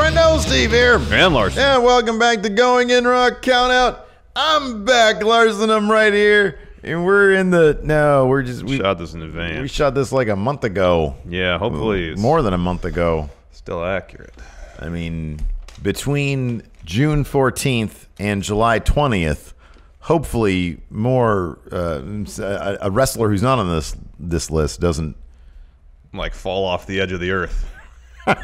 friendo, Steve here. And Larson. And welcome back to Going In Rock Countout. I'm back, Larson. I'm right here. And we're in the... No, we're just... We shot this in advance. We shot this like a month ago. Yeah, hopefully it's... More than a month ago. Still accurate. I mean, between June 14th and July 20th, hopefully more... a wrestler who's not on this list doesn't... Like fall off the edge of the earth.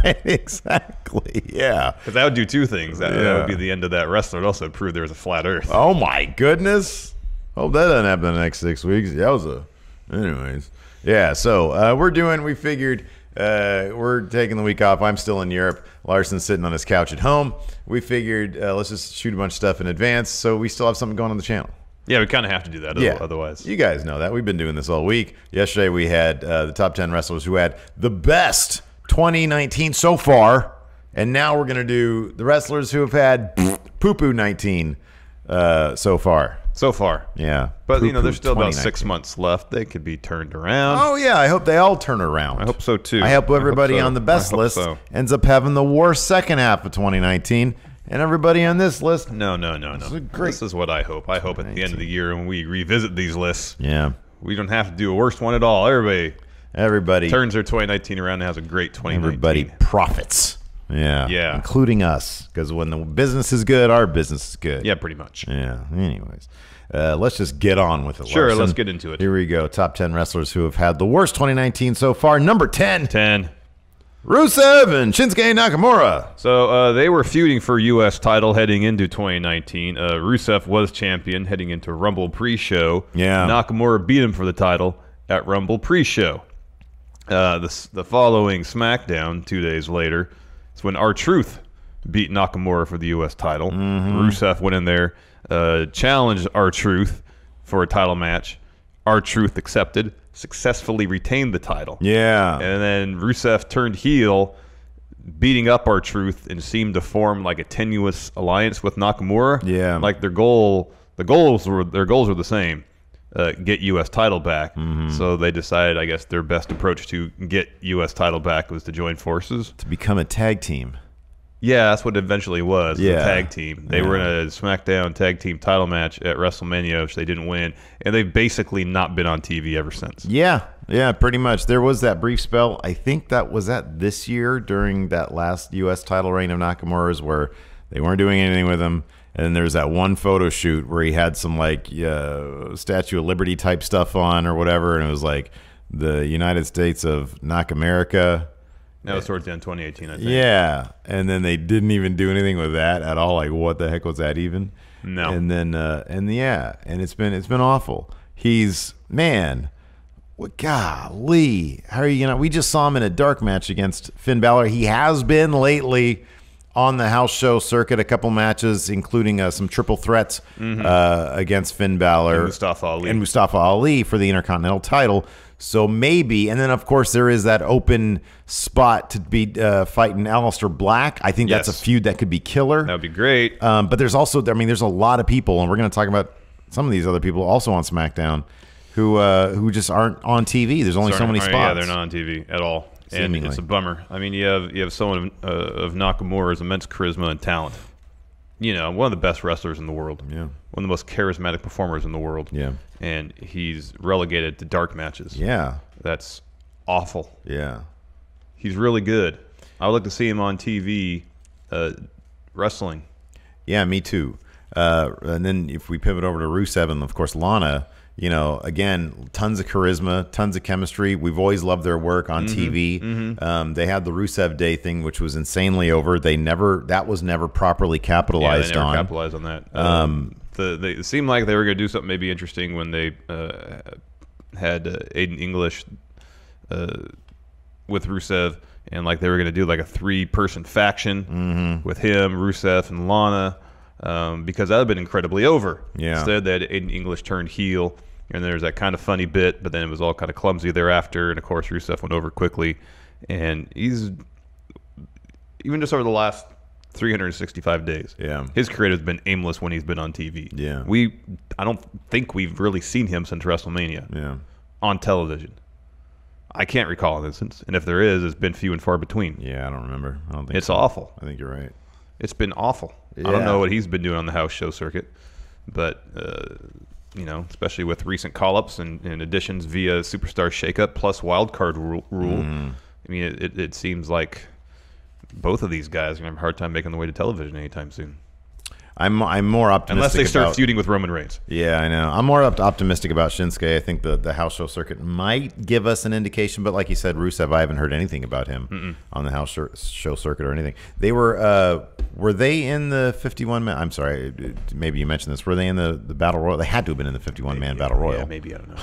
Exactly, yeah. Because that would do two things. That would be the end of that wrestler. It also prove there's a flat earth. Oh, my goodness. Hope that doesn't happen in the next 6 weeks. Yowza. Anyways. Yeah, so we figured we're taking the week off. I'm still in Europe. Larson's sitting on his couch at home. We figured let's just shoot a bunch of stuff in advance so we still have something going on the channel. Yeah, we kind of have to do that otherwise. You guys know that. We've been doing this all week. Yesterday we had the top 10 wrestlers who had the best 2019 so far. And now we're going to do the wrestlers who have had poo-poo 19 so far. So far. Yeah. But, there's still about 6 months left. They could be turned around. Oh, yeah. I hope they all turn around. I hope so, too. I hope everybody on the best list ends up having the worst second half of 2019. And everybody on this list... No. This is what I hope. I hope at the end of the year when we revisit these lists, we don't have to do a worst one at all. Everybody turns their 2019 around and has a great 2019. Everybody profits. Yeah. Including us. Because when the business is good, our business is good. Yeah, pretty much. Yeah. Anyways. Let's just get on with it, Sure, Larson. let's get into it. Here we go. Top 10 wrestlers who have had the worst 2019 so far. Number 10. Rusev and Shinsuke Nakamura. So they were feuding for U.S. title heading into 2019. Rusev was champion heading into Rumble pre-show. Yeah. Nakamura beat him for the title at Rumble pre-show. The following SmackDown 2 days later is when R-Truth beat Nakamura for the U.S. title. Rusev went in there, challenged R-Truth for a title match. R-Truth accepted, successfully retained the title. Yeah. And then Rusev turned heel, beating up R-Truth, and seemed to form like a tenuous alliance with Nakamura. Yeah. Like their goals were the same. Get U.S. title back. So they decided, I guess, their best approach to get U.S. title back was to join forces. To become a tag team. Yeah, that's what it eventually was, the tag team. They were in a SmackDown tag team title match at WrestleMania, which they didn't win, and they've basically not been on TV ever since. Yeah, pretty much. There was that brief spell, I think that was this year during that last U.S. title reign of Nakamura's where they weren't doing anything with him. And then there's that one photo shoot where he had some like Statue of Liberty type stuff on or whatever, and it was like the United States of Nakamerica. That was towards the end of 2018, I think. Yeah, and then they didn't even do anything with that at all. Like, what the heck was that even? No. And then, and it's been awful. Golly, how are you gonna? We just saw him in a dark match against Finn Balor. He has been lately on the house show circuit, a couple matches, including some triple threats against Finn Balor and Mustafa Ali for the Intercontinental title. So maybe, and then of course there is that open spot to be fighting Aleister Black. I think that's a feud that could be killer. That would be great. But there's also, there's a lot of people, and we're going to talk about some of these other people also on SmackDown who just aren't on TV. There's only so many spots. Yeah, they're not on TV at all, and it's a bummer. I mean, you have someone of Nakamura's immense charisma and talent. One of the best wrestlers in the world. Yeah. One of the most charismatic performers in the world. Yeah. And he's relegated to dark matches. Yeah. That's awful. Yeah. He's really good. I would like to see him on TV wrestling. Yeah, me too. And then if we pivot over to Rusev and, of course, Lana, again, tons of charisma, tons of chemistry. We've always loved their work on TV. They had the Rusev Day thing, which was insanely over. That was never properly capitalized on. Yeah, they never capitalized on that. It seemed like they were going to do something maybe interesting when they had Aiden English with Rusev, and like they were going to do like a 3-person faction with him, Rusev, and Lana, because that would have been incredibly over. Yeah. Instead, they had Aiden English turned heel, and there's that kind of funny bit, but then it was all kind of clumsy thereafter, and of course Rusev went over quickly, and he's even just over the last 365 days. Yeah. His career has been aimless when he's been on TV. Yeah. I don't think we've really seen him since WrestleMania. Yeah. On television. I can't recall an instance, and if there is, it's been few and far between. Yeah, I don't remember. I don't think it's so. awful. I think you're right. It's been awful. Yeah. I don't know what he's been doing on the house show circuit, but especially with recent call-ups and additions via Superstar Shakeup plus wildcard rule. I mean, it seems like both of these guys are gonna have a hard time making their way to television anytime soon. I'm more optimistic unless they start feuding with Roman Reigns. Yeah, I know. I'm more optimistic about Shinsuke. I think the house show circuit might give us an indication, but like you said, Rusev, I haven't heard anything about him on the house show circuit or anything. They were they in the 51-man? I'm sorry, maybe you mentioned this. Were they in the Battle Royal? They had to have been in the 51-man Battle Royal. Yeah, maybe, I don't know.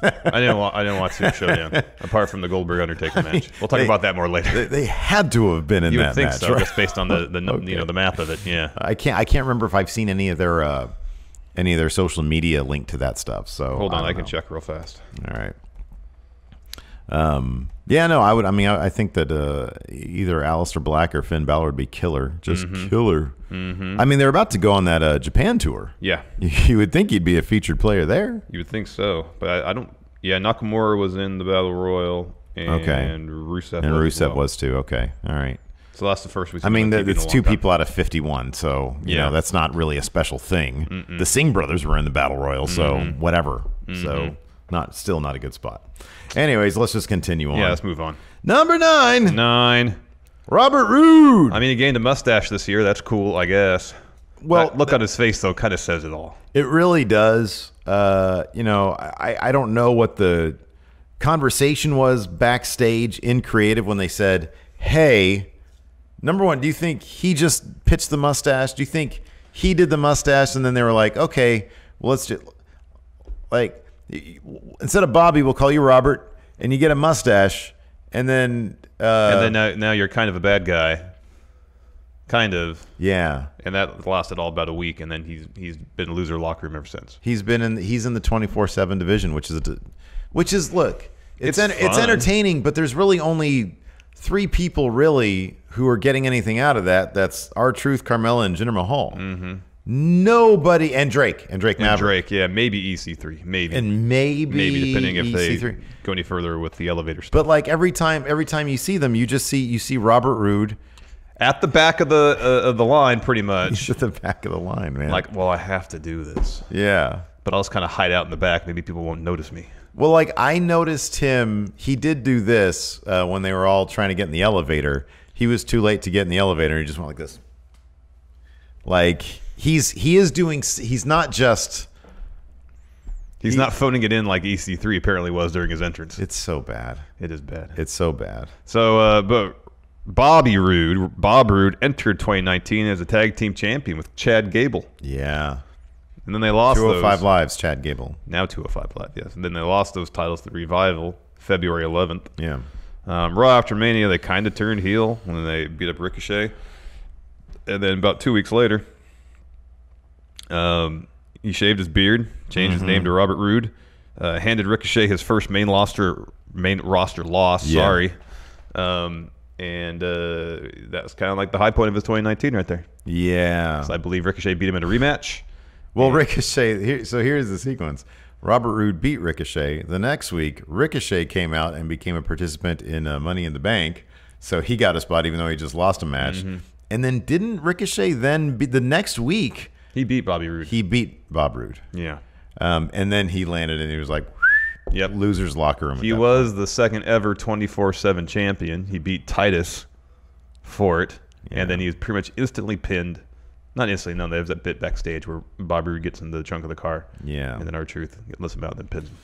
I didn't watch the Showdown apart from the Goldberg Undertaker match. We'll talk about that more later. They had to have been in that match. You would think so, right? just based on the okay. The math of it. Yeah, I can't remember if I've seen any of their social media linked to that stuff. So hold on, I can check real fast. All right. Yeah, no, I would. I mean, I think that either Aleister Black or Finn Balor would be killer, just killer. I mean, they're about to go on that Japan tour. Yeah, you would think he'd be a featured player there. You would think so, but I don't. Yeah, Nakamura was in the Battle Royal, and Rusev was too. Okay, all right. So that's the first we. I mean, it's two people out of 51, so you know that's not really a special thing. The Singh brothers were in the Battle Royal, so whatever. So still not a good spot. Anyways, let's just continue on. Yeah, let's move on. Number 9. 9. Robert Roode. I mean, he gained a mustache this year. That's cool, I guess. Well, that look on his face, though, kind of says it all. It really does. I don't know what the conversation was backstage in creative when they said, hey, number one, do you think he just pitched the mustache? Do you think he did the mustache? And then they were like, okay, well, let's just, like, instead of Bobby, we'll call you Robert, and you get a mustache, and then now you're kind of a bad guy, kind of. Yeah, and that lasted all about a week, and then he's been a loser locker room ever since. He's in the 24/7 division, which is look, it's entertaining, but there's really only 3 people really who are getting anything out of that. That's R-Truth, Carmella, and Jinder Mahal. Nobody, and Drake Maverick. And Drake, yeah, maybe EC3, maybe, and maybe depending if EC3. They go any further with the elevator stuff. But like every time you see them, you see Robert Roode at the back of the line, pretty much. He's at the back of the line, man. Like, well, I have to do this. Yeah, but I'll just kind of hide out in the back. Maybe people won't notice me. Well, like I noticed him. He did do this when they were all trying to get in the elevator. He was too late to get in the elevator. He just went like this. Like he's not phoning it in like EC3 apparently was during his entrance. It's so bad. It is bad. It's so bad. So, but Bob Roode entered 2019 as a tag team champion with Chad Gable. Yeah. And then they lost 205 Lives, Chad Gable. Now 205 Live, yes. And then they lost those titles to Revival February 11th. Yeah. Raw after Mania, they kind of turned heel when they beat up Ricochet. And then about 2 weeks later, he shaved his beard, changed his name to Robert Roode, handed Ricochet his first main roster loss. Yeah. Sorry. And that was kind of like the high point of his 2019 right there. Yeah. So I believe Ricochet beat him in a rematch. Well, Ricochet, so here's the sequence. Robert Roode beat Ricochet. The next week, Ricochet came out and became a participant in Money in the Bank. So he got a spot even though he just lost a match. And then didn't Ricochet then the next week? He beat Bobby Roode. He beat Bob Roode. Yeah. And then he landed and he was like, yep, loser's locker room. He was the second ever 24/7 champion. He beat Titus for it. Yeah. And then he was pretty much instantly pinned. Not instantly, no. There's that bit backstage where Bobby Roode gets in the trunk of the car. Yeah. And then R-Truth lets him out and then pins him.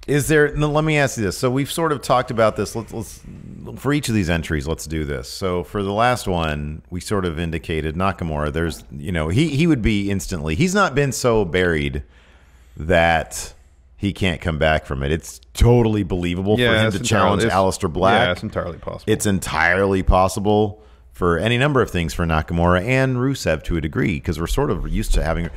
Let me ask you this. So we've sort of talked about this. Let's for each of these entries, let's do this. So for the last one, we sort of indicated Nakamura. There's, he would be instantly. He's not been so buried that he can't come back from it. It's totally believable for him to challenge Aleister Black. Yeah, it's entirely possible. It's entirely possible for any number of things for Nakamura and Rusev to a degree, because we're sort of used to having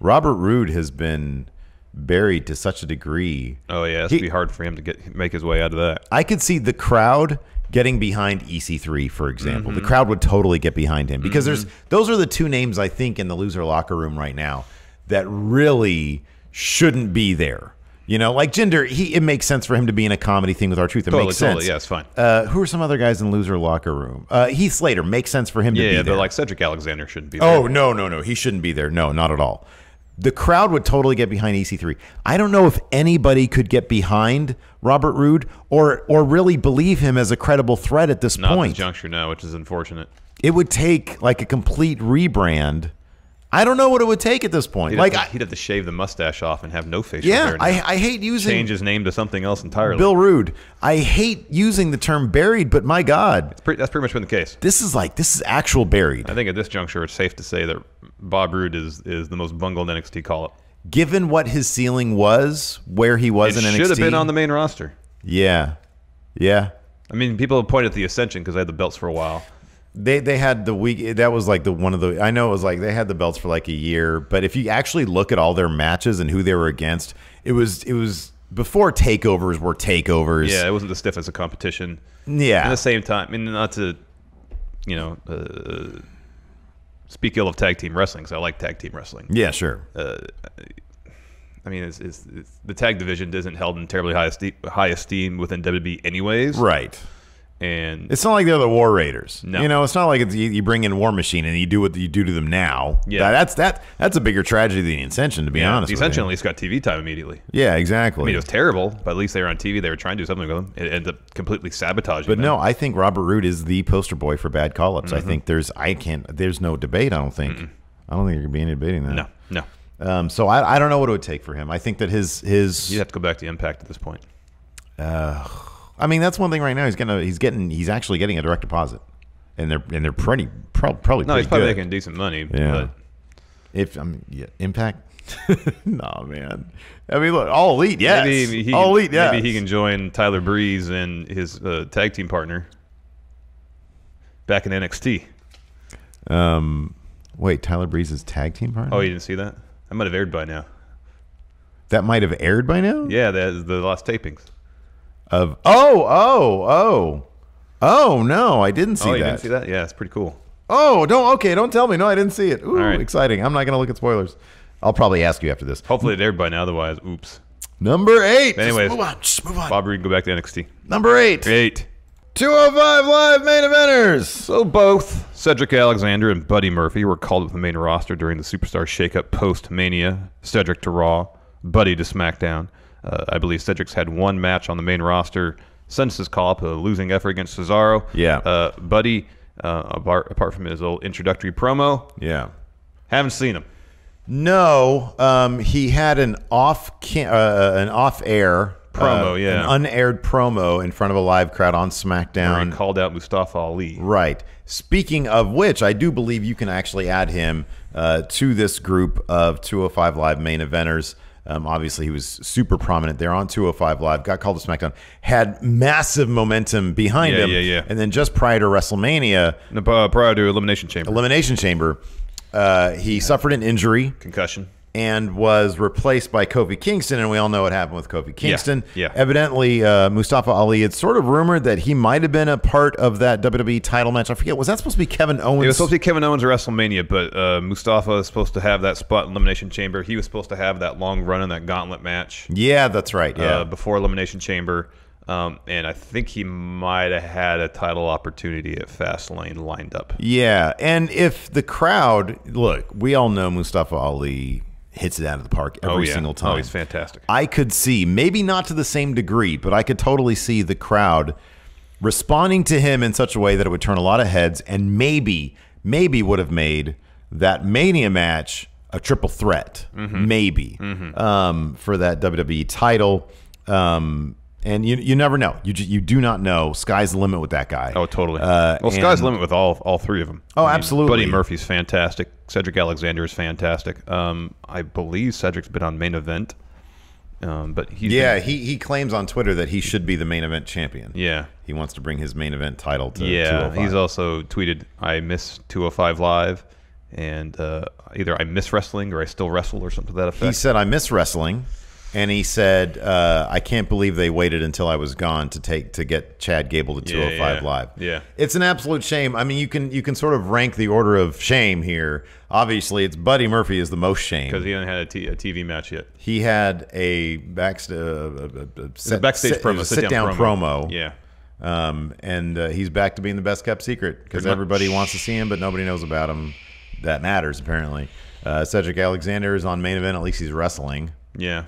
Robert Roode has been buried to such a degree. Oh yeah, it'd be hard for him to make his way out of that. I could see the crowd getting behind EC3, for example. The crowd would totally get behind him because those are the 2 names I think in the loser locker room right now that really shouldn't be there. You know, like Jinder, it makes sense for him to be in a comedy thing with R-Truth. It makes sense. Totally, yeah, it's fine. Who are some other guys in loser locker room? Heath Slater makes sense for him to be there. Yeah, but like Cedric Alexander shouldn't be there. Oh, no. He shouldn't be there. No, not at all. The crowd would totally get behind EC3. I don't know if anybody could get behind Robert Roode or really believe him as a credible threat at this Not point. at this juncture now, which is unfortunate. It would take like a complete rebrand. I don't know what it would take at this point. He'd have to shave the mustache off and have no facial hair. Yeah, I hate using... Change his name to something else entirely. Bill Roode. I hate using the term buried, but my God. That's pretty much been the case. This is actual buried. I think at this juncture, it's safe to say that Bob Roode is the most bungled NXT call-up. Given what his ceiling was, where he was in NXT... should have been on the main roster. Yeah. I mean, people have pointed at the Ascension because they had the belts for a while. They had the week that was like I know it was like they had the belts for like a year, but if you actually look at all their matches and who they were against, it was before takeovers were takeovers. Yeah, it wasn't the stiff as a competition. Yeah. At the same time, I mean, not to speak ill of tag team wrestling, because I like tag team wrestling. Yeah, sure. I mean, it's the tag division isn't held in terribly high esteem within WWE anyways. Right. And it's not like they're the War Raiders. No. You know, it's not like you bring in War Machine and you do what you do to them now. Yeah. That's a bigger tragedy than the Ascension, to be honest. The Ascension at least got TV time immediately. Yeah, exactly. I mean, it was terrible, but at least they were on TV. They were trying to do something with them. It ended up completely sabotaging them. But no, I think Robert Roode is the poster boy for bad call-ups. I think there's no debate, I don't think. I don't think there could be any debating that. No. So I don't know what it would take for him. I think that his you'd have to go back to Impact at this point. I mean, that's one thing right now. He's actually getting a direct deposit, and they're probably pretty he's probably good. making decent money. Yeah. But Impact. No, man. I mean, look, All Elite, yes. Maybe he can join Tyler Breeze and his tag team partner back in NXT. Wait, Tyler Breeze's tag team partner? Oh, you didn't see that? That might have aired by now. That might have aired by now? Yeah, the last tapings. No, I didn't see that. You didn't see that? Yeah, it's pretty cool. Don't tell me. No, I didn't see it. Ooh, all right. Exciting. I'm not going to look at spoilers. I'll probably ask you after this. Hopefully it aired by now, otherwise, oops. Number 8. Anyways, just move on. Bob Roode can go back to NXT. Number 8. 205 Live main eventers. So both Cedric Alexander and Buddy Murphy were called up to the main roster during the Superstar Shakeup post-Mania. Cedric to Raw, Buddy to SmackDown. I believe Cedric's had one match on the main roster since his call-up, a losing effort against Cesaro. Yeah. Buddy, apart from his old introductory promo, haven't seen him. No, he had an off-air promo, an unaired promo in front of a live crowd on SmackDown. Where he called out Mustafa Ali. Right. Speaking of which, I do believe you can actually add him to this group of 205 Live main eventers. Obviously, he was super prominent there on 205 Live, got called to SmackDown, had massive momentum behind him. And then just prior to WrestleMania, prior to Elimination Chamber, he suffered an injury. Concussion. And was replaced by Kofi Kingston, and we all know what happened with Kofi Kingston. Yeah. Evidently, Mustafa Ali had sort of rumored that he might have been a part of that WWE title match. I forget, was that supposed to be Kevin Owens? It was supposed to be Kevin Owens at WrestleMania, but Mustafa is supposed to have that spot in Elimination Chamber. He was supposed to have that long run in that gauntlet match. Yeah, that's right. Yeah, before Elimination Chamber. And I think he might have had a title opportunity at Fastlane lined up. Yeah, and if the crowd, look, we all know Mustafa Ali hits it out of the park every single time. Oh, he's fantastic. I could see, maybe not to the same degree, but I could totally see the crowd responding to him in such a way that it would turn a lot of heads and maybe would have made that Mania match a triple threat, for that WWE title. And you never know. You do not know. Sky's the limit with that guy. Oh, totally. Sky's the limit with all three of them. Oh, absolutely. Buddy Murphy's fantastic. Cedric Alexander is fantastic. I believe Cedric's been on Main Event. But he claims on Twitter that he should be the Main Event champion. Yeah. He wants to bring his Main Event title to 205. He's also tweeted, I miss 205 Live, and either I miss wrestling or I still wrestle or something to that effect. He said, I miss wrestling. and he said, "I can't believe they waited until I was gone to get Chad Gable to 205 Live." Yeah, it's an absolute shame. I mean, you can sort of rank the order of shame here. Obviously, it's Buddy Murphy is the most shame because he hasn't had a TV match yet. He had a backstage promo, sit-down promo. Yeah. And he's back to being the best kept secret because everybody wants to see him, but nobody knows about him. That matters, apparently. Cedric Alexander is on Main Event. At least he's wrestling. Yeah.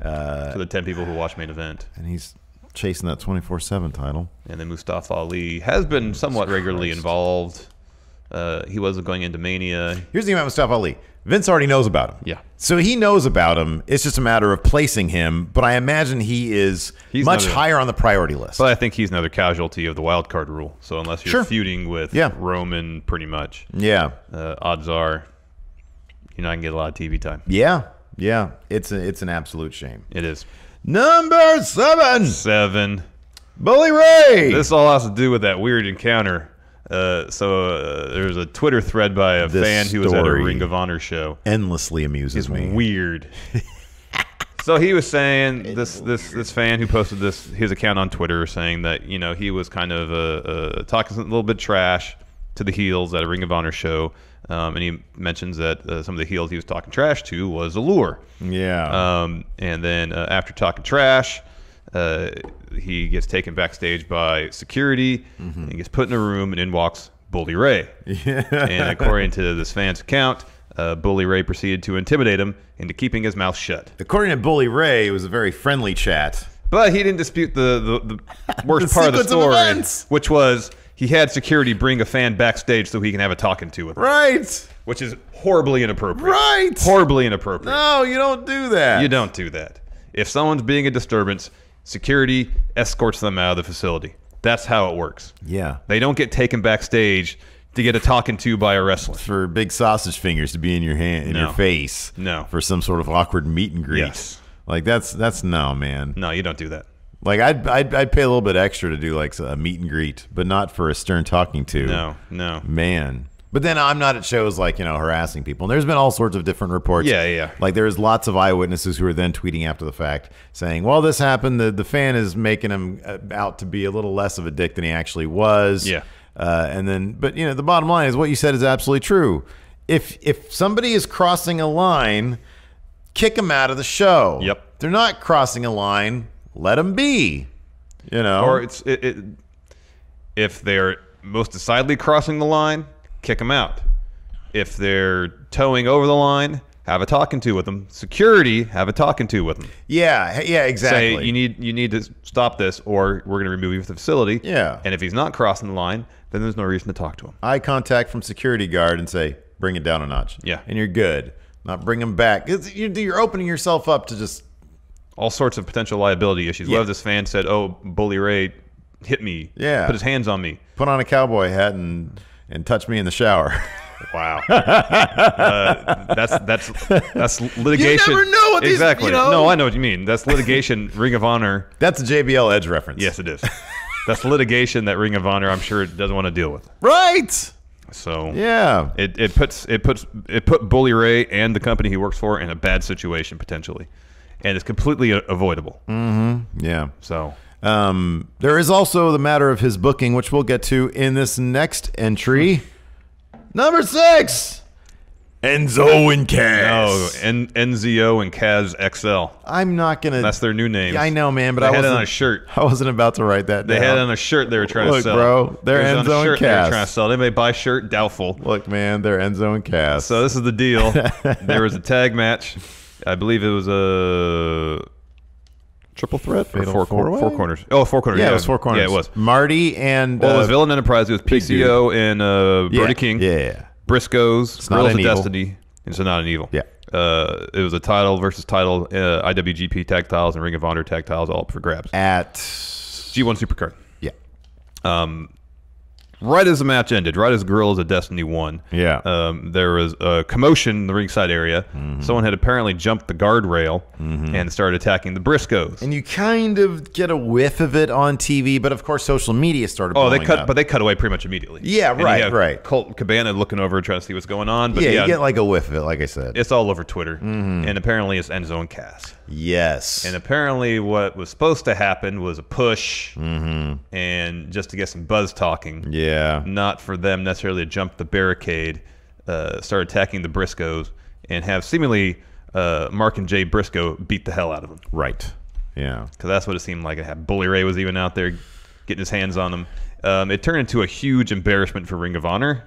To the 10 people who watch Main Event. And he's chasing that 24/7 title. And then Mustafa Ali has been somewhat regularly involved. He wasn't going into Mania. Here's the thing about Mustafa Ali. Vince already knows about him. Yeah. So he knows about him. It's just a matter of placing him. But I imagine he's much higher on the priority list. But I think he's another casualty of the wild card rule. So unless you're feuding with Roman pretty much, odds are you're not going to get a lot of TV time. Yeah. Yeah. It's an absolute shame. It is. Number 7. Bully Ray. This all has to do with that weird encounter. There's a Twitter thread by a fan who was at a Ring of Honor show. Endlessly amuses me. Weird. So he was saying this fan who posted his account on Twitter saying that he was kind of talking a little bit trash to the heels at a Ring of Honor show, and he mentions that some of the heels he was talking trash to was Allure. Yeah. And then after talking trash, he gets taken backstage by security and he gets put in a room, and in walks Bully Ray. Yeah. And according to this fan's account, Bully Ray proceeded to intimidate him into keeping his mouth shut. According to Bully Ray, it was a very friendly chat. But he didn't dispute the worst part of the story, which was he had security bring a fan backstage so he can have a talking to with him. Right. Which is horribly inappropriate. Right. Horribly inappropriate. No, you don't do that. You don't do that. If someone's being a disturbance, security escorts them out of the facility. That's how it works. Yeah. They don't get taken backstage to get a talking to by a wrestler. For big sausage fingers to be in your hand, in your face. No. For some sort of awkward meet and greet. Yes. Like that's no, man. No, you don't do that. Like I'd pay a little bit extra to do like a meet and greet, but not for a stern talking to. No. Man. But then I'm not at shows like, harassing people. And there's been all sorts of different reports. Yeah. Like there's lots of eyewitnesses who are then tweeting after the fact saying, well, this happened. The fan is making him out to be a little less of a dick than he actually was. Yeah. But the bottom line is what you said is absolutely true. If somebody is crossing a line, kick them out of the show. Yep. If they're not crossing a line, let them be. Or if they're most decidedly crossing the line, kick them out. If they're towing over the line, have a talking to with them. Security, have a talking to with them. Yeah, exactly. Say you need to stop this, or we're going to remove you from the facility. Yeah. And if he's not crossing the line, then there's no reason to talk to him. Eye contact from security guard and say, bring it down a notch. Yeah. And you're good. Not bring him back. You're opening yourself up to just all sorts of potential liability issues. Yeah. What if this fan said, "Oh, Bully Ray hit me. Yeah. Put his hands on me. Put on a cowboy hat and touch me in the shower." Wow. That's litigation. You never know what exactly. these, No, I know what you mean. That's litigation. Ring of Honor. That's a JBL Edge reference. Yes, it is. That's litigation that Ring of Honor, I'm sure, doesn't want to deal with. Right. So yeah, it put Bully Ray and the company he works for in a bad situation potentially, and it's completely avoidable. Mm-hmm. Yeah. So there is also the matter of his booking, which we'll get to in this next entry. Number 6, Enzo and Cass. No, Enzo and Cass XL. I'm not gonna. That's their new names. Yeah, I know, man, but they had it on a shirt. I wasn't about to write that down. They had it on a shirt they were trying to sell. Bro, they're Enzo and Cass. They were trying to sell. They may buy shirt, doubtful. Look, man, they're Enzo and Cass. So this is the deal. There was a tag match. I believe it was a triple threat or four corners. Oh, 4 corners. Yeah, it was 4 corners. Yeah, it was. Marty and it was Villain Enterprise. It was PCO and Brody King. Yeah. Briscoes, Girls of Destiny. It's not an evil. Yeah. It was a title versus title, IWGP tag titles and Ring of Honor tag titles all up for grabs. At G1 Supercard. Yeah. Right as the match ended, right as Guerrillas of Destiny won, there was a commotion in the ringside area. Mm-hmm. Someone had apparently jumped the guardrail and started attacking the Briscoes. And you kind of get a whiff of it on TV, but of course social media started blowing up. But they cut away pretty much immediately. Yeah, and right. Colt Cabana looking over trying to see what's going on. But you get like a whiff of it, like I said. It's all over Twitter. Mm-hmm. And apparently it's Enzo and Cass. Yes. And apparently what was supposed to happen was a push and just to get some buzz talking. Yeah. Not for them necessarily to jump the barricade, start attacking the Briscoes, and have seemingly Mark and Jay Briscoe beat the hell out of them. Right. Yeah. Because that's what it seemed like. It had Bully Ray was even out there getting his hands on them. It turned into a huge embarrassment for Ring of Honor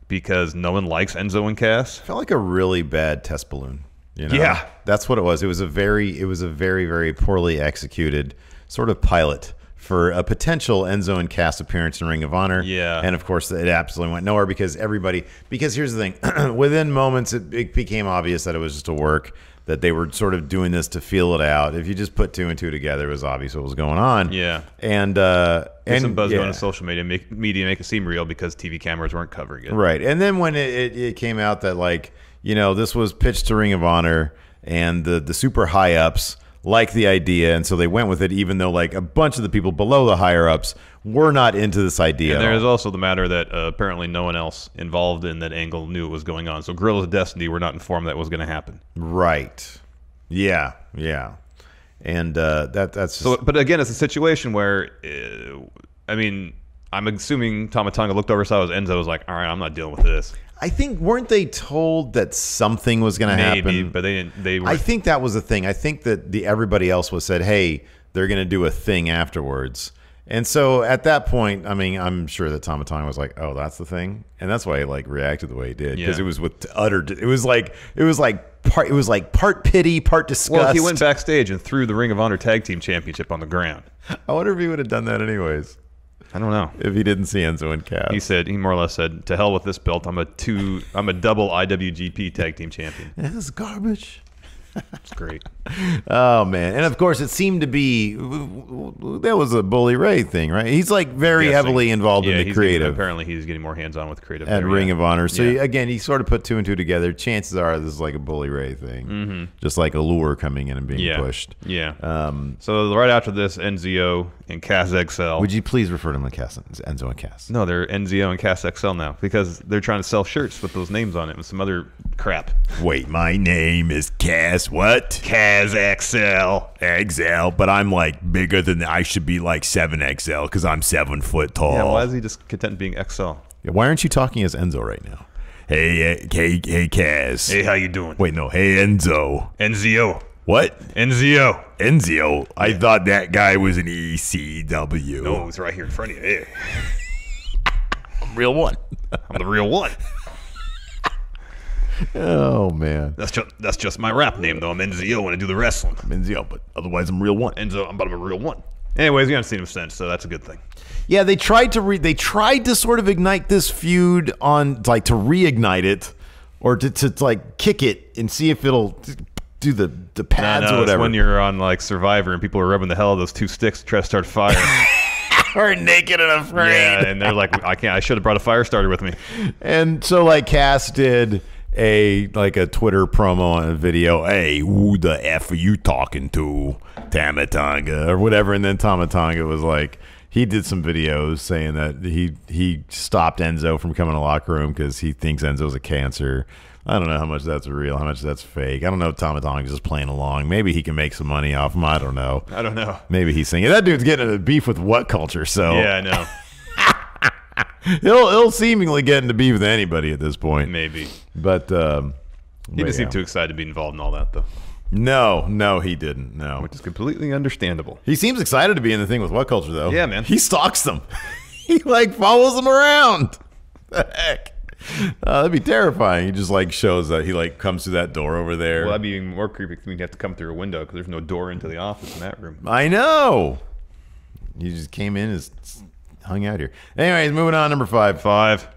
because no one likes Enzo and Cass. Felt like a really bad test balloon. You know? Yeah. That's what it was. It was a very, very poorly executed sort of pilot for a potential Enzo and Cass appearance in Ring of Honor. Yeah. And of course, it absolutely went nowhere because here's the thing. Within moments, it became obvious that it was just a work, that they were sort of doing this to feel it out. If you just put two and two together, it was obvious what was going on. Yeah. And some buzz going on social media, make it seem real because TV cameras weren't covering it. Right. And then when it came out that, like, you know, this was pitched to Ring of Honor and the super high ups liked the idea, and so they went with it, even though like a bunch of the people below the higher ups were not into this idea. And there is also the matter that apparently no one else involved in that angle knew it was going on. So Guerrillas of Destiny were not informed that was going to happen. Right. Yeah. Yeah. And that's just... So, but again, it's a situation where, I mean, I'm assuming Tama Tonga looked over, saw it was Enzo, was like, all right, I'm not dealing with this. I think, weren't they told that something was going to happen? Maybe, but they didn't. They were. I think that was the thing. I think that everybody else was said, hey, they're going to do a thing afterwards. And so at that point, I mean, I'm sure that Tama Tonga was like, oh, that's the thing. And that's why he like reacted the way he did. Because it was with it was like part pity, part disgust. Well, he went backstage and threw the Ring of Honor Tag Team Championship on the ground. I wonder if he would have done that anyways. I don't know. If he didn't see Enzo and Cass. He more or less said, to hell with this belt. I'm a double IWGP Tag Team Champion. This is garbage. It's great. Oh, man. And, of course, it seemed to be that was a Bully Ray thing, right? He's, like, very heavily involved in the creative. Apparently, he's getting more hands-on with creative. At Ring of Honor. So, again, he sort of put two and two together. Chances are this is like a Bully Ray thing. Just like Allure coming in and being pushed. Yeah. So, right after this, Enzo and Cass XL. Would you please refer to them as Enzo and Cass? No, they're Enzo and Cass XL now because they're trying to sell shirts with those names on it and some other crap. Wait, my name is Cass what? Cass XL. XL, but I'm like bigger than I should be like 7XL because I'm 7 foot tall. Yeah, why is he just content being XL? Yeah, why aren't you talking as Enzo right now? Hey, Cass. Hey, how you doing? Wait, no. Hey, Enzo. Enzo. What? Enzo. Enzo. I thought that guy was an ECW. No, he's right here in front of you. Hey. I'm real one. I'm the real one. Oh, man. That's just my rap name, though. I'm Enzo when I do the wrestling. I'm Enzo, but otherwise I'm real one. Enzo, I'm a real one. Anyways, we haven't seen him since, so that's a good thing. Yeah, they tried to sort of ignite this feud on, like, to reignite it or to like kick it and see if it'll do the pads or whatever. It's when you're on like Survivor and people are rubbing the hell out of those two sticks to try to start a fire. Or naked and afraid. Yeah, and they're like, I should have brought a fire starter with me. And so like Cass did a Twitter promo on a video. Hey, who the F are you talking to? Tama Tonga or whatever. And then Tama Tonga was like, he did some videos saying that he stopped Enzo from coming to the locker room because he thinks Enzo's a cancer. I don't know how much that's real, how much that's fake. I don't know if Tama Tonga's just playing along. Maybe he can make some money off him. I don't know. Maybe he's thinking that dude's getting into beef with what culture? So yeah, I know. he'll seemingly get into beef with anybody at this point. Maybe, but he didn't seem too excited to be involved in all that, though. No, he didn't. No, which is completely understandable. He seems excited to be in the thing with what culture, though. Yeah, man. He stalks them. He like follows them around. The heck. That'd be terrifying. He just like shows that he like comes through that door over there. Well, that'd be even more creepy because we'd have to come through a window because there's no door into the office in that room. I know. He just came in and hung out here. Anyways, moving on. Number 5.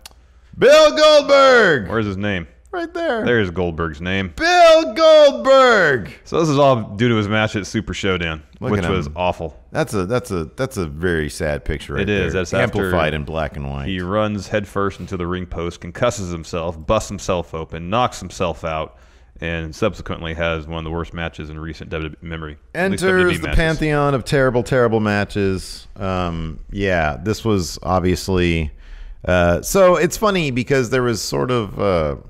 Bill Goldberg. Where's his name? Right there. There's Goldberg's name. Bill Goldberg. So this is all due to his match at Super Showdown, which was awful. That's a very sad picture right there. It is. There. That's amplified in black and white. He runs headfirst into the ring post, concusses himself, busts himself open, knocks himself out, and subsequently has one of the worst matches in recent WWE memory. Enters the pantheon of terrible, terrible matches. Yeah, this was obviously... so it's funny because there was sort of...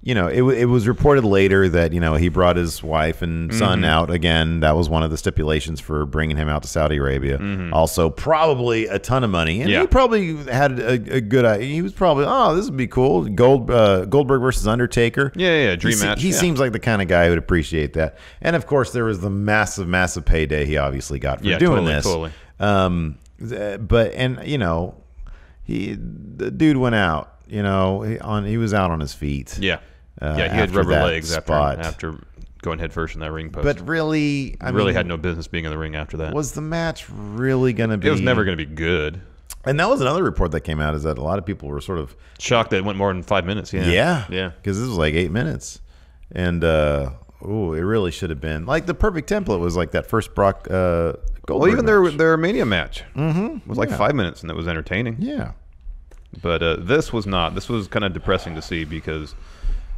it was reported later that, he brought his wife and son out again. That was one of the stipulations for bringing him out to Saudi Arabia. Also, probably a ton of money. And he probably had a good idea. He was probably, this would be cool. Goldberg versus Undertaker. Yeah, dream match. He seems like the kind of guy who would appreciate that. And, of course, there was the massive, massive payday he obviously got for doing this. Totally. The dude went out. He was out on his feet. Yeah. He had rubber legs after going head first in that ring post. But really, I mean, had no business being in the ring after that. Was the match really going to be? It was never going to be good. And that was another report that came out, is that a lot of people were sort of shocked that it went more than 5 minutes. Yeah. Because this was like 8 minutes, and it really should have been like the perfect template was like that first Brock Goldberg. Well, even match. their Mania match was like 5 minutes, and it was entertaining. Yeah. But this was not. This was kind of depressing to see because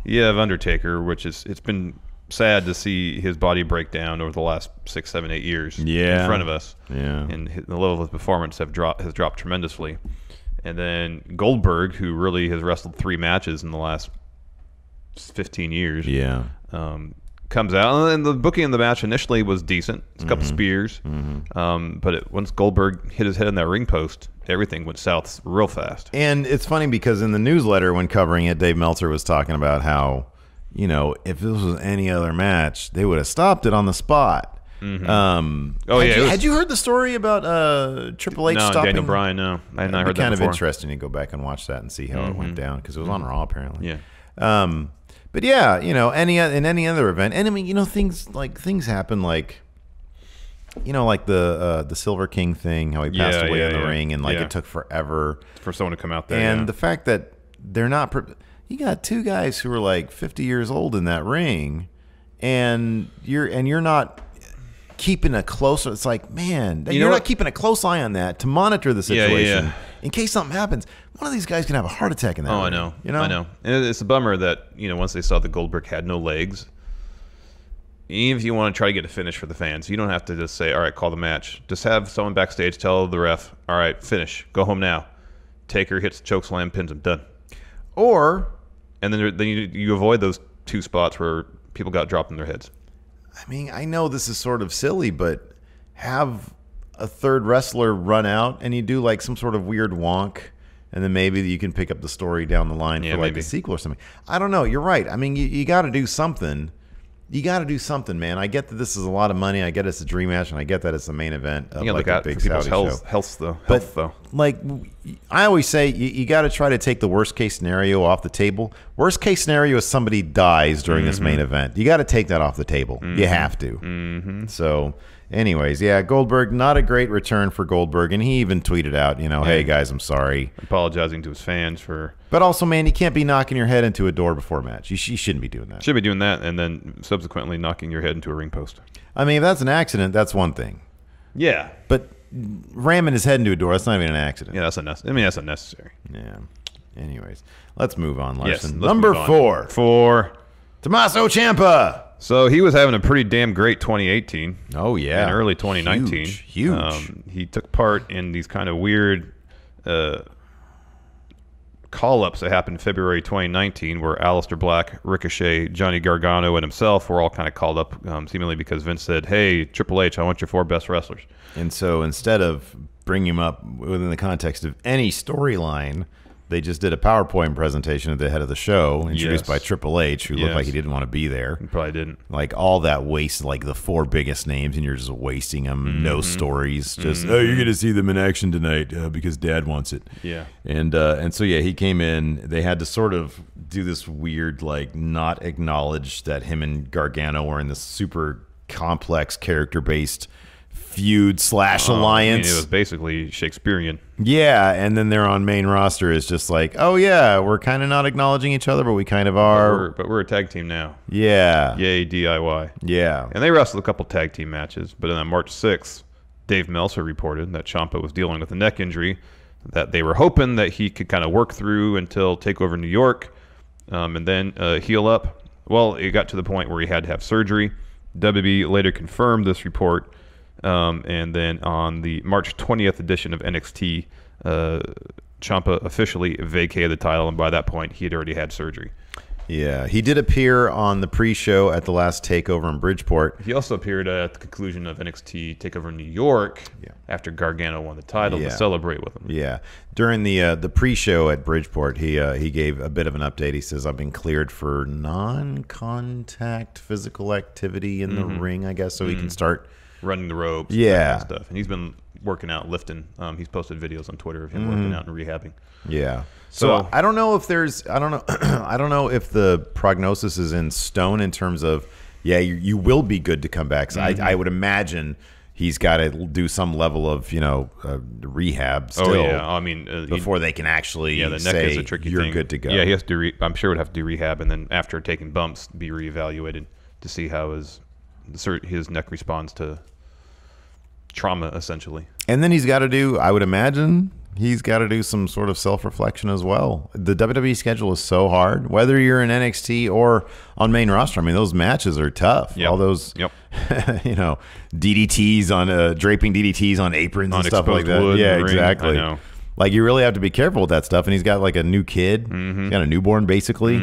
you have Undertaker, which it's been sad to see his body break down over the last 6, 7, 8 years in front of us. Yeah. And the level of his performance has dropped tremendously. And then Goldberg, who really has wrestled 3 matches in the last 15 years. Yeah. Comes out, and the booking in the match initially was decent. It's a couple spears, but once Goldberg hit his head on that ring post, everything went south real fast. And it's funny because in the newsletter when covering it, Dave Meltzer was talking about how, if this was any other match, they would have stopped it on the spot. Had you heard the story about Triple H stopping? Daniel Bryan, no. I had not heard that kind before. of interesting to go back and watch that and see how it went down, because it was on Raw apparently. Yeah. But yeah, in any other event, and I mean, things happen, like the Silver King thing, how he passed away in the ring, and it took forever for someone to come out there. And the fact that they're not, you got 2 guys who are like 50 years old in that ring, and you're not keeping a close. It's like, man, you're not keeping a close eye on that to monitor the situation in case something happens. One of these guys can have a heart attack in that. I know. I know. And it's a bummer that once they saw that Goldberg had no legs, even if you want to try to get a finish for the fans, you don't have to just say, all right, call the match. Just have someone backstage tell the ref, all right, finish, go home now. Taker hits chokeslam, pins him, done. And then you avoid those 2 spots where people got dropped in their heads. I mean, I know this is sort of silly, but have a third wrestler run out and you do like some sort of weird wonk, and then maybe you can pick up the story down the line for like a sequel or something. I don't know. You're right. I mean, you got to do something. You got to do something, man. I get that this is a lot of money. I get it's a dream match, and I get that it's the main event of like a big Saudi show. Health, though. Like I always say, you got to try to take the worst case scenario off the table. Worst case scenario is somebody dies during this main event. You got to take that off the table. You have to. So, anyways, Goldberg, not a great return for Goldberg, and he even tweeted out, hey guys, I'm sorry, apologizing to his fans for. But also, man, you can't be knocking your head into a door before a match. You shouldn't be doing that. Should be doing that, and then subsequently knocking your head into a ring post. I mean, if that's an accident, that's one thing. Yeah. But ramming his head into a door, that's not even an accident. Yeah, that's unnecessary. Yeah. Anyways, let's move on, Larson. Yes, Number 4. Tommaso Ciampa. So he was having a pretty damn great 2018. Oh, yeah. And early 2019. Huge. He took part in these kind of weird call-ups that happened in February 2019 where Aleister Black, Ricochet, Johnny Gargano, and himself were all kind of called up seemingly because Vince said, hey, Triple H, I want your 4 best wrestlers. And so instead of bringing him up within the context of any storyline, they just did a PowerPoint presentation at the head of the show, introduced by Triple H, who looked like he didn't want to be there. He probably didn't. Like all that waste, like the 4 biggest names, and you're just wasting them. No stories. Just, oh, you're going to see them in action tonight because Dad wants it. Yeah. And so, he came in. They had to sort of do this weird, like, not acknowledge that him and Gargano were in this super complex character-based feud / alliance. I mean, it was basically Shakespearean. Yeah, and then they're on main roster is just like, oh yeah, we're kind of not acknowledging each other, but we kind of are. But we're a tag team now. Yeah. Yay, DIY. Yeah. And they wrestled a couple tag team matches, but on March 6th, Dave Meltzer reported that Ciampa was dealing with a neck injury that they were hoping that he could kind of work through until TakeOver New York and then heal up. Well, it got to the point where he had to have surgery. WB later confirmed this report. And then on the March 20th edition of NXT, Ciampa officially vacated the title, and by that point, he had already had surgery. Yeah, he did appear on the pre-show at the last Takeover in Bridgeport. He also appeared at the conclusion of NXT Takeover New York after Gargano won the title to celebrate with him. Yeah, during the pre-show at Bridgeport, he gave a bit of an update. He says, "I've been cleared for non-contact physical activity in the ring, I guess, so he can start running the ropes, yeah, that kind of stuff." And he's been working out, lifting. He's posted videos on Twitter of him working out and rehabbing. Yeah. So I don't know if there's I don't know if the prognosis is in stone in terms of you will be good to come back. So I would imagine he's got to do some level of rehab still. Oh yeah, I mean before they can actually the neck say is a tricky you're thing. good to go. Yeah, he has to. I'm sure would have to do rehab, and then after taking bumps, be reevaluated to see how his neck responds to trauma, essentially. And then he's got to do, I would imagine, he's got to do some sort of self-reflection as well. The WWE schedule is so hard, whether you're in NXT or on main roster. I mean, those matches are tough. Yep. All those, DDTs on draping DDTs on aprons and stuff like that. Yeah, exactly. I know. Like, you really have to be careful with that stuff. And he's got like a new kid, he's got a newborn basically.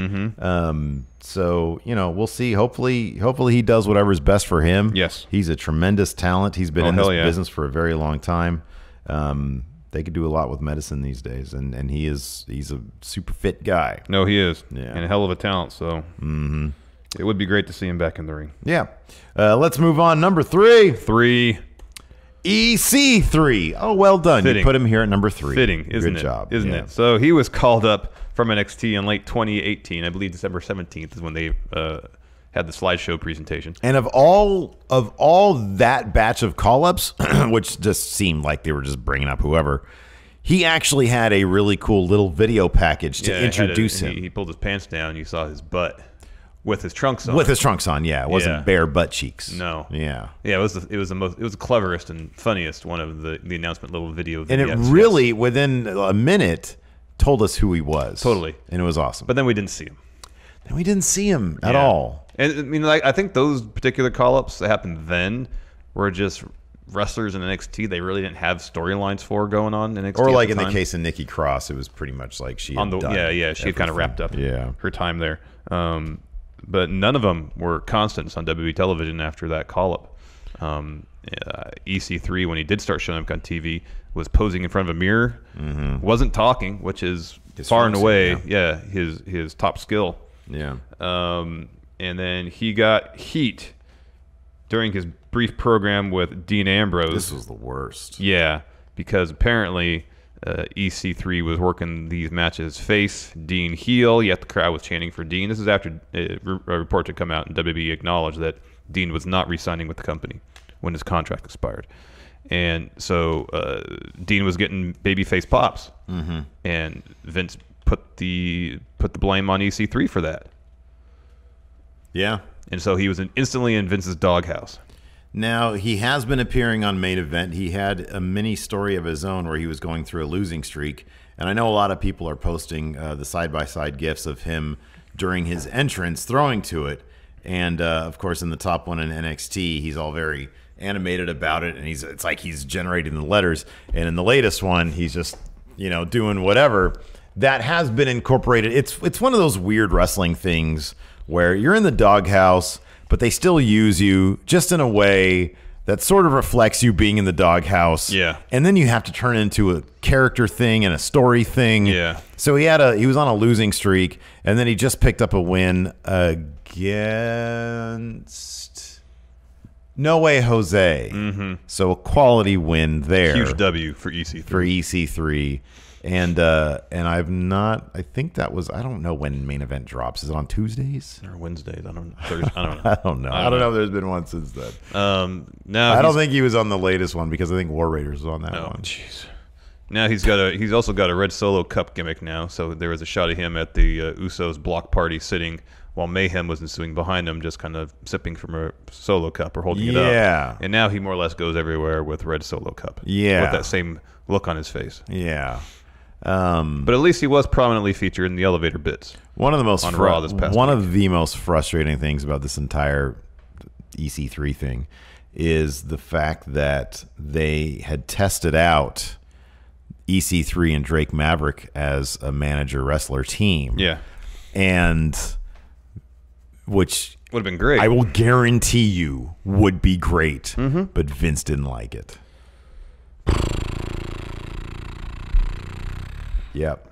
So, we'll see. Hopefully he does whatever's best for him. Yes. He's a tremendous talent. He's been in this business for a very long time. They could do a lot with medicine these days, and he's a super fit guy. No, he is. Yeah. And a hell of a talent, so it would be great to see him back in the ring. Yeah. Let's move on. Number 3. 3. EC3. Oh, well done. Fitting. You put him here at number 3. Fitting, isn't Good it? job. Isn't it? So he was called up from NXT in late 2018. I believe December 17th is when they had the slideshow presentation. And of all that batch of call-ups, which just seemed like they were just bringing up whoever, he actually had a really cool little video package to introduce him. He pulled his pants down. You saw his butt with his trunks on. With his trunks on, yeah. It wasn't bare butt cheeks. No. Yeah. Yeah, it was the cleverest and funniest one of the announcement little video. And it really, within a minute, told us who he was. Totally. And it was awesome. But then we didn't see him. Then we didn't see him at all. And I mean, I think those particular call-ups that happened then were just wrestlers in NXT they really didn't have storylines for going on in NXT. Or like in the case of Nikki Cross, it was pretty much like she had done she had kind of wrapped up her time there. But none of them were constants on WWE television after that call-up. EC3, when he did start showing up on TV, was posing in front of a mirror, wasn't talking, which is far and away his top skill. Yeah. And then he got heat during his brief program with Dean Ambrose. This was the worst. Yeah, because apparently EC3 was working these matches face, Dean heel, yet the crowd was chanting for Dean. This is after a report had come out and WWE acknowledged that Dean was not re-signing with the company when his contract expired. And so Dean was getting babyface pops, and Vince put the blame on EC3 for that. Yeah. And so he was instantly in Vince's doghouse. Now, he has been appearing on Main Event. He had a mini story of his own where he was going through a losing streak. And I know a lot of people are posting the side-by-side gifs of him during his entrance throwing to it. And, of course, in the top one in NXT, he's all very animated about it. And it's like he's generating the letters. And in the latest one, he's just, doing whatever. That has been incorporated. It's one of those weird wrestling things where you're in the doghouse, but they still use you just in a way that sort of reflects you being in the doghouse. Yeah. And then you have to turn it into a character thing and a story thing. Yeah. So he was on a losing streak, and then he just picked up a win against No Way Jose. So a quality win there. Huge W for EC3. For EC3. And I've not. I think that was. I don't know when Main Event drops. Is it on Tuesdays or Wednesdays? I don't know. Thursday, I don't know. I don't know. I don't know if there's been one since then. Now I don't think he was on the latest one because I think War Raiders was on that one. Jeez. Now he's also got a Red Solo Cup gimmick now. So there was a shot of him at the Usos block party sitting while Mayhem was ensuing behind him, just kind of sipping from a Solo Cup or holding it up. Yeah. And now he more or less goes everywhere with Red Solo Cup. Yeah. With that same look on his face. Yeah. But at least he was prominently featured in the elevator bits. One of the most Raw this past one week. of the most frustrating things about this entire EC3 thing is the fact that they had tested out EC3 and Drake Maverick as a manager wrestler team. Yeah. And which would have been great. I will guarantee you would be great. But Vince didn't like it. Yep.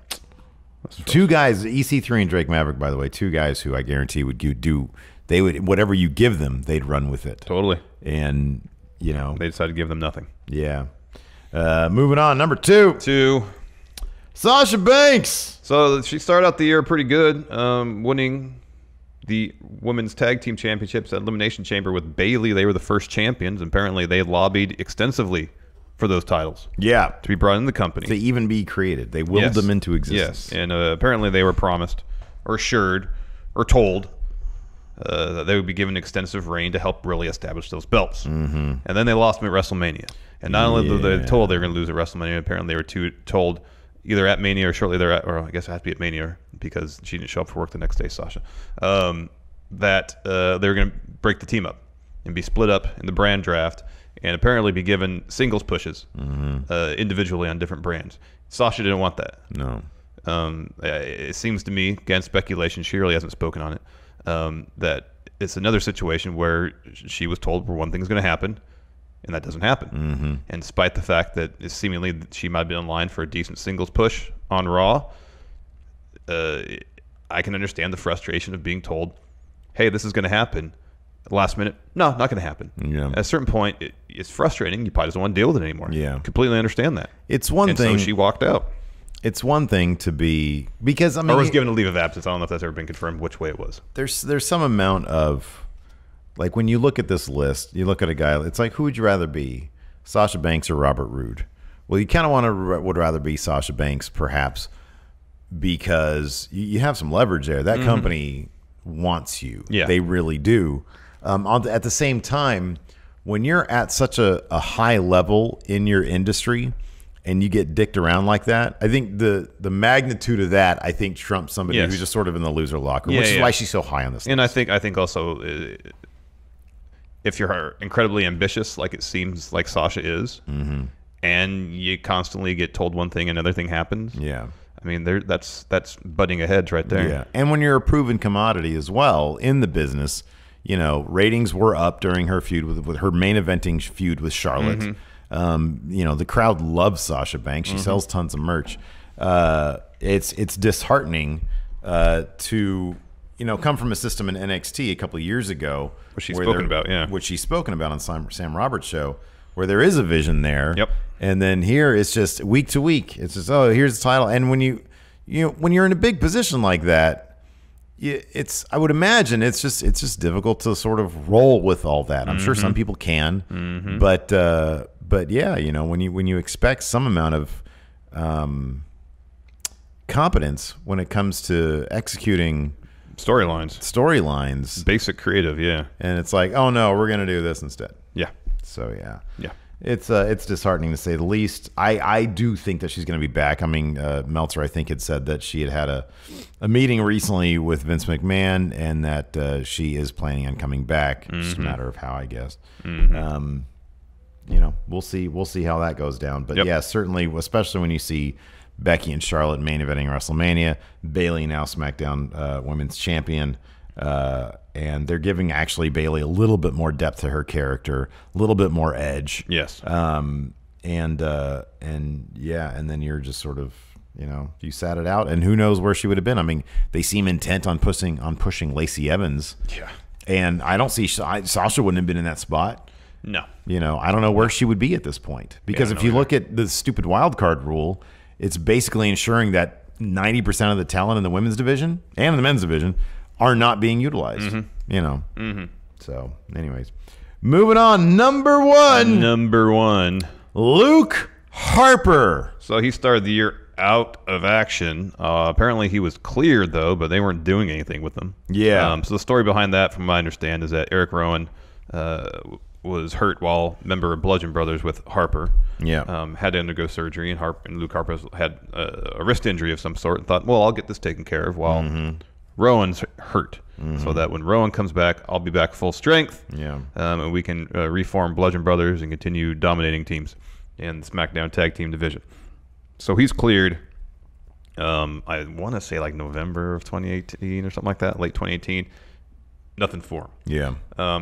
Two guys, EC3 and Drake Maverick, by the way, two guys who I guarantee would do. They would, whatever you give them, they'd run with it. Totally. And you know, they decided to give them nothing. Yeah. Moving on, number 2. Sasha Banks. So she started out the year pretty good, winning the Women's Tag Team Championships at Elimination Chamber with Bayley. They were the first champions. Apparently, they lobbied extensively for those titles. Yeah. To be brought in the company. To even be created. They willed them into existence. Yes. And apparently they were promised or assured or told that they would be given extensive reign to help really establish those belts. And then they lost them at WrestleMania. And not only were they told they were going to lose at WrestleMania, apparently they were told either at Mania or shortly thereafter, or I guess it had to be at Mania because she didn't show up for work the next day, Sasha, that they were going to break the team up and be split up in the brand draft and apparently be given singles pushes individually on different brands. Sasha didn't want that. No. It seems to me, again, speculation, she really hasn't spoken on it, that it's another situation where she was told one thing's going to happen, and that doesn't happen. And despite the fact that seemingly she might have been in line for a decent singles push on Raw, I can understand the frustration of being told, hey, this is going to happen. Last minute, no, not going to happen. Yeah. At a certain point, it's frustrating. You probably don't want to deal with it anymore. Yeah. Completely understand that. It's one thing. So she walked out. It's one thing to be, because I mean, or was given a leave of absence. I don't know if that's ever been confirmed which way it was. There's some amount of, like, when you look at this list, you look at a guy, it's like, who would you rather be, Sasha Banks or Robert Roode? Well, you kind of would rather be Sasha Banks, perhaps, because you have some leverage there. That company wants you. Yeah. They really do. At the same time, when you're at such a high level in your industry and you get dicked around like that, I think the magnitude of that, I think, trumps somebody who's just sort of in the loser locker, which is why she's so high on this and list. I think also, if you're incredibly ambitious, like it seems like Sasha is, and you constantly get told one thing, another thing happens. Yeah. I mean, that's butting heads right there. Yeah. And when you're a proven commodity as well in the business, you know, ratings were up during her feud with her main eventing feud with Charlotte. You know, the crowd loves Sasha Banks. She sells tons of merch. It's disheartening to, you know, come from a system in NXT a couple of years ago, which she's spoken about on Sam Roberts' show, where there is a vision there. Yep. And then here it's just week to week. It's just, oh, here's the title. And when when you're in a big position like that, I would imagine it's just difficult to sort of roll with all that. I'm sure some people can, but yeah, you know, when you expect some amount of competence when it comes to executing storylines, basic creative, and it's like, oh no, we're gonna do this instead. So yeah. It's disheartening to say the least. I do think that she's going to be back. I mean, Meltzer, I think, had said that she had a meeting recently with Vince McMahon, and that she is planning on coming back. It's just a matter of how, I guess. You know, we'll see how that goes down. But yeah, certainly, especially when you see Becky and Charlotte main eventing WrestleMania, Bayley now SmackDown Women's Champion. And they're giving actually Bayley a little bit more depth to her character, a little bit more edge. Yes. And then you're just sort of, you know, you sat it out, and who knows where she would have been. I mean, they seem intent on pushing Lacey Evans. Yeah. And I don't see Sasha wouldn't have been in that spot. No. You know, I don't know where she would be at this point, because if you look at the stupid wild card rule, it's basically ensuring that 90% of the talent in the women's division and in the men's division are not being utilized, you know. So, anyways, moving on. Number one, Luke Harper. So he started the year out of action. Apparently he was cleared, though, but they weren't doing anything with him. Yeah. So the story behind that, from what I understand, is that Eric Rowan was hurt while member of Bludgeon Brothers with Harper. Yeah. Had to undergo surgery, and Luke Harper had a wrist injury of some sort, and thought, well, I'll get this taken care of while Rowan's hurt, so that when Rowan comes back, I'll be back full strength. Yeah. And we can reform Bludgeon Brothers and continue dominating teams in the SmackDown Tag Team division. So he's cleared. I want to say like November of 2018 or something like that, late 2018. nothing for him. Yeah.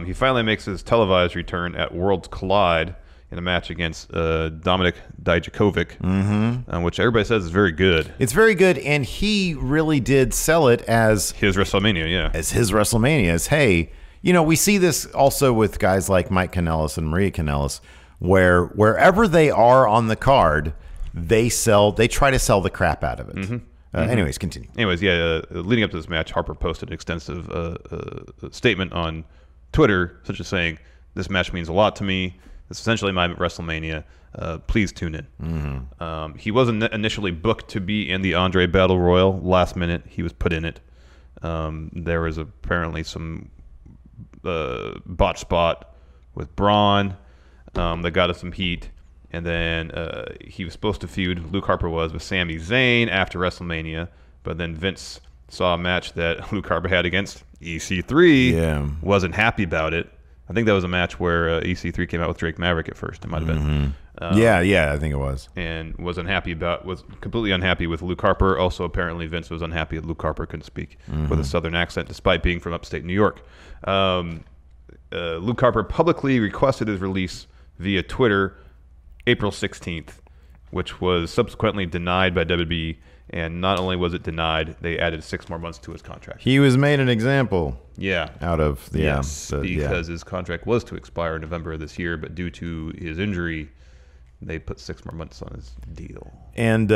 He finally makes his televised return at Worlds Collide in a match against Dominik Dijakovic, which everybody says is very good. It's very good, and he really did sell it as his WrestleMania, yeah. As his WrestleMania, as, hey, we see this also with guys like Mike Kanellis and Maria Kanellis, where wherever they are on the card, they try to sell the crap out of it. Anyways, continue. Anyways, yeah, leading up to this match, Harper posted an extensive statement on Twitter, such as saying, "This match means a lot to me. It's essentially my WrestleMania. Please tune in." He wasn't initially booked to be in the Andre Battle Royal. Last minute, he was put in it. There was apparently some botch spot with Braun that got us some heat. And then he was supposed to feud, Luke Harper was, with Sami Zayn after WrestleMania. But then Vince saw a match that Luke Harper had against EC3. Yeah. Wasn't happy about it. I think that was a match where EC3 came out with Drake Maverick at first. It might have been. Yeah, I think it was. And was completely unhappy with Luke Harper. Also, apparently, Vince was unhappy that Luke Harper couldn't speak with a Southern accent, despite being from upstate New York. Luke Harper publicly requested his release via Twitter April 16th, which was subsequently denied by WWE. And not only was it denied, they added 6 more months to his contract. He was made an example. Yeah. Out of because his contract was to expire in November of this year, but due to his injury, they put 6 more months on his deal. And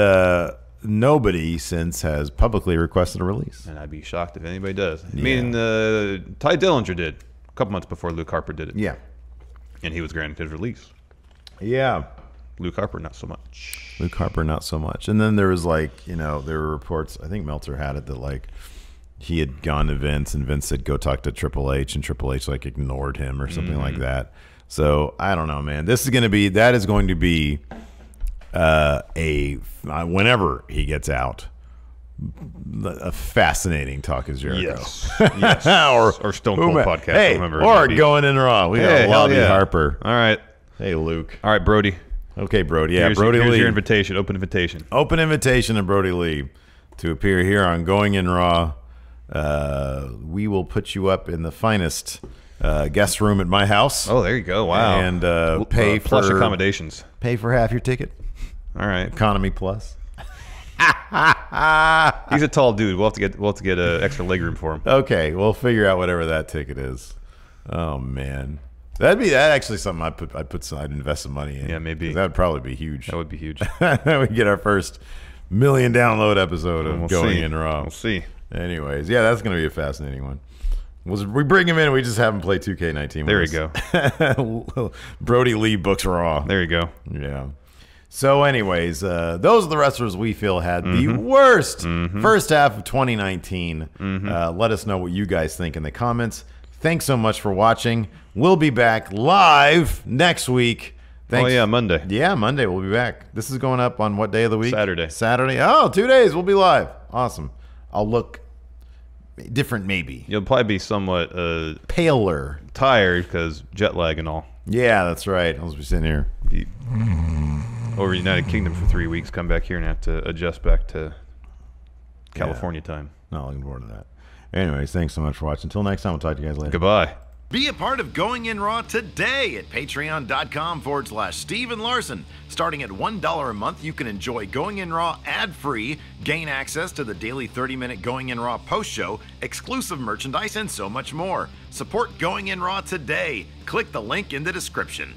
nobody since has publicly requested a release. And I'd be shocked if anybody does. I mean, Ty Dillinger did a couple months before Luke Harper did it. Yeah. And he was granted his release. Yeah. Luke Harper, not so much. Luke Harper, not so much. And then there was there were reports, I think Meltzer had it, that he had gone to Vince and Vince said, go talk to Triple H, and Triple H ignored him or something like that. So I don't know, man. That is going to be whenever he gets out, a fascinating Talk is Jericho. Yes. or Stone Cold podcast. Hey, remember or Going In Raw. We got Lobby Harper. All right. Hey, Luke. All right, Brody. Okay, Brody. Yeah, here's your invitation. Open invitation. Open invitation to Brody Lee to appear here on Going In Raw. We will put you up in the finest guest room at my house. Oh, there you go. Wow. And pay for plush accommodations. Pay for half your ticket. All right. Economy plus. He's a tall dude. We'll have to get extra leg room for him. Okay, we'll figure out whatever that ticket is. Oh man. That'd actually something I'd invest some money in. Yeah, maybe. That'd probably be huge. That would be huge. We get our first 1 million download episode of Going In Raw. We'll see. Anyways, yeah, that's going to be a fascinating one. We bring him in, we just have him play 2K19. There you go. Brody Lee books Raw. There you go. Yeah. So anyways, those are the wrestlers we feel had the worst first half of 2019. Let us know what you guys think in the comments. Thanks so much for watching. We'll be back live next week. Thanks. Oh, yeah, Monday. Yeah, Monday we'll be back. This is going up on what day of the week? Saturday. Oh, 2 days. We'll be live. Awesome. I'll look different maybe. You'll probably be somewhat paler. Tired because jet lag and all. Yeah, that's right. I'll just be sitting here. Be over United Kingdom for 3 weeks, come back here and have to adjust back to California time. Not looking forward to that. Anyways, thanks so much for watching. Until next time, we'll talk to you guys later. Goodbye. Be a part of Going In Raw today at patreon.com/Steven Larson. Starting at $1 a month, you can enjoy Going In Raw ad-free, gain access to the daily 30-minute Going In Raw post-show, exclusive merchandise, and so much more. Support Going In Raw today. Click the link in the description.